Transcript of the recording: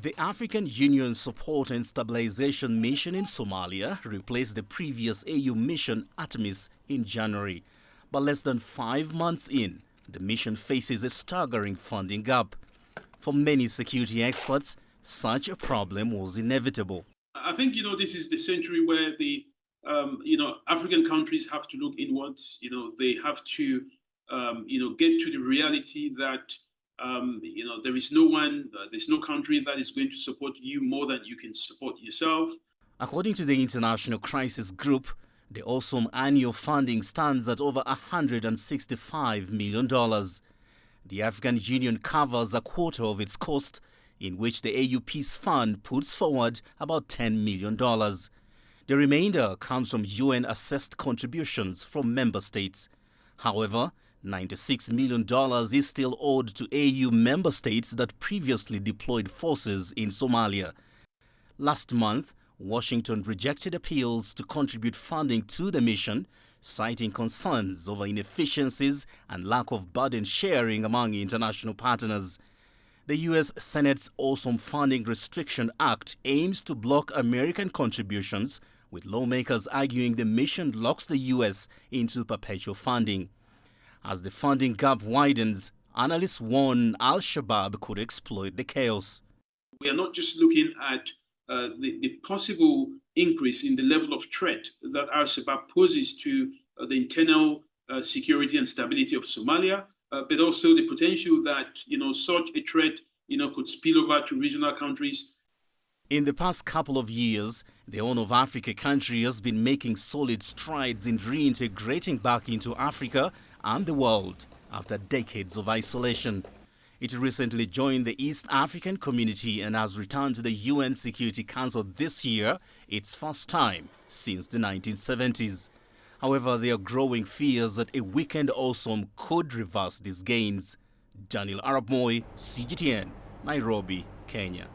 The African Union Support and Stabilization Mission in Somalia replaced the previous AU mission ATMIS in January. But less than 5 months in, the mission faces a staggering funding gap. For many security experts, such a problem was inevitable. I think, this is the century where the, African countries have to look inwards. They have to, get to the reality that, there is no one, there's no country that is going to support you more than you can support yourself. According to the International Crisis Group, the AUSSOM annual funding stands at over $165 million. The African Union covers a quarter of its cost, in which the AU Peace Fund puts forward about $10 million. The remainder comes from UN-assessed contributions from member states. However, $96 million is still owed to AU member states that previously deployed forces in Somalia. Last month, Washington rejected appeals to contribute funding to the mission, citing concerns over inefficiencies and lack of burden sharing among international partners. The U.S. Senate's AUSSOM Funding Restriction Act aims to block American contributions, with lawmakers arguing the mission locks the U.S. into perpetual funding. As the funding gap widens, analysts warn al-Shabaab could exploit the chaos. We are not just looking at the possible increase in the level of threat that al-Shabaab poses to the internal security and stability of Somalia, but also the potential that such a threat could spill over to regional countries. In the past couple of years, the Horn of Africa country has been making solid strides in reintegrating back into Africa and the world after decades of isolation. It recently joined the East African Community and has returned to the UN Security Council this year, its first time since the 1970s. However, there are growing fears that a weakened AUSSOM could reverse these gains. Daniel Arab Moi, CGTN, Nairobi, Kenya.